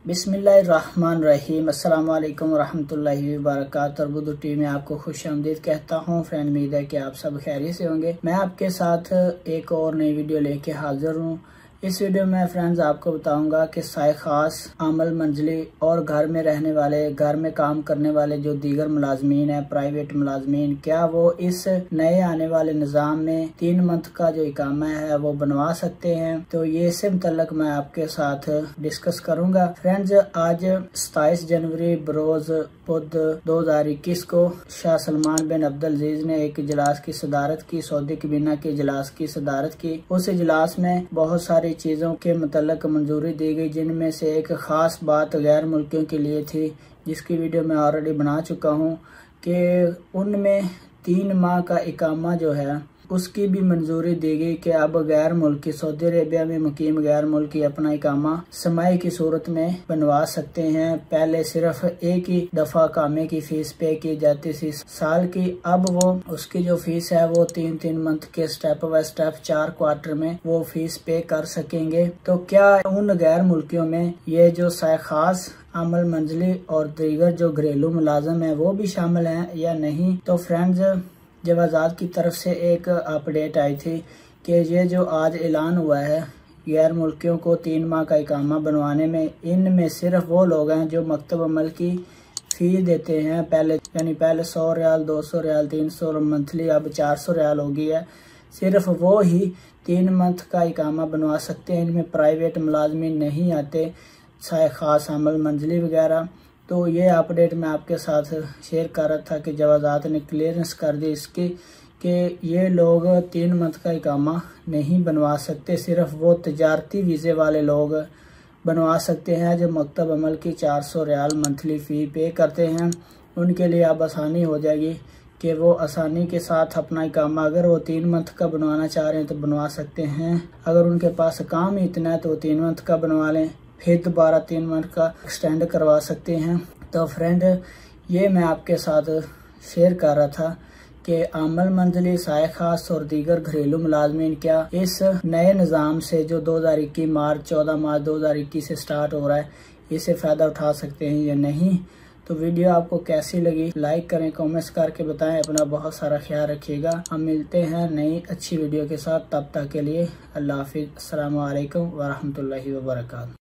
बिस्मिल्लाहिर्रहमानिर्रहीम। अस्सलाम वालेकुम वरहमतुल्लाहि वबरकातुहू। उर्दू टीवी में आपको खुशामदीद कहता हूँ। फ्रेंड, उम्मीद है कि आप सब खैरियत से होंगे। मैं आपके साथ एक और नई वीडियो लेके हाजिर हूँ। इस वीडियो में फ्रेंड्स आपको बताऊंगा कि साय खास, आमल मंजली और घर में रहने वाले, घर में काम करने वाले जो दीगर मुलाजमीन है, प्राइवेट मुलाजमीन, क्या वो इस नए आने वाले निज़ाम में 3 मंथ का जो इकामा है वो बनवा सकते हैं। तो ये इससे मुतल्लक मैं आपके साथ डिस्कस करूंगा। फ्रेंड्स, आज 27 जनवरी बरोज बुध 2021 को शाह सलमान बिन अब्दुल अजीज ने एक इजलास की सदारत की, सऊदी कैबिनेट के इजलास की सदारत की। उस इजलास में बहुत सारी चीजों के मुतल्लक मंजूरी दी गई, जिनमें से एक खास बात गैर मुल्कियों के लिए थी, जिसकी वीडियो मैं ऑलरेडी बना चुका हूँ कि उनमें 3 माह का इकामा जो है उसकी भी मंजूरी दी गई कि अब गैर मुल्की सऊदी अरेबिया में मुकीम गैर मुल्की अपना इकामा समाई की सूरत में बनवा सकते हैं। पहले सिर्फ एक ही दफा कामे की फीस पे की जाती थी साल की, अब वो उसकी जो फीस है वो 3 मंथ के स्टेप बाय स्टेप 4 क्वार्टर में वो फीस पे कर सकेंगे। तो क्या उन गैर मुल्कियों में ये जो साय खास, अमल मंजली और दीगर जो घरेलू मुलाजम है वो भी शामिल हैं या नहीं? तो फ्रेंड्स, जब आज़ाद की तरफ से एक अपडेट आई थी कि ये जो आज ऐलान हुआ है गैर मुल्कियों को 3 माह का इकामा बनवाने में, इनमें सिर्फ वो लोग हैं जो मकतब अमल की फी देते हैं पहले, यानी पहले 100 रियाल, 200 रियाल, 300 मंथली, अब 400 रियाल हो गई है। सिर्फ वो ही 3 मंथ का इकामा बनवा सकते हैं। इनमें प्राइवेट मुलाजमीन नहीं आते, साय खास, अमल मंजली वगैरह। तो ये अपडेट मैं आपके साथ शेयर कर रहा था कि जब आज़ाद ने क्लियरेंस कर दी इसकी कि ये लोग 3 मंथ का इकामा नहीं बनवा सकते, सिर्फ वो तजारती वीज़े वाले लोग बनवा सकते हैं जो मकतब अमल की 400 रियाल मंथली फ़ी पे करते हैं। उनके लिए अब आसानी हो जाएगी कि वो आसानी के साथ अपना इकामा, अगर वो 3 मंथ का बनवाना चाह रहे हैं तो बनवा सकते हैं। अगर उनके पास काम ही इतना है तो वो 3 मंथ का बनवा लें, फिर दोबारा 3 मंथ का एक्सटेंड करवा सकते हैं। तो फ्रेंड, ये मैं आपके साथ शेयर कर रहा था कि आमल मंजली, साय खास और दीगर घरेलू मुलाजमीन क्या इस नए निज़ाम से जो 2021 14 मार्च 2021 से स्टार्ट हो रहा है, इससे फ़ायदा उठा सकते हैं या नहीं? तो वीडियो आपको कैसी लगी लाइक करें, कमेंट्स करके बताएं। अपना बहुत सारा ख्याल रखिएगा। हम मिलते हैं नई अच्छी वीडियो के साथ, तब तक के लिए अल्लाह हाफिज़। अस्सलाम वालेकुम वरहमतुल्लाहि वबरकातुहू।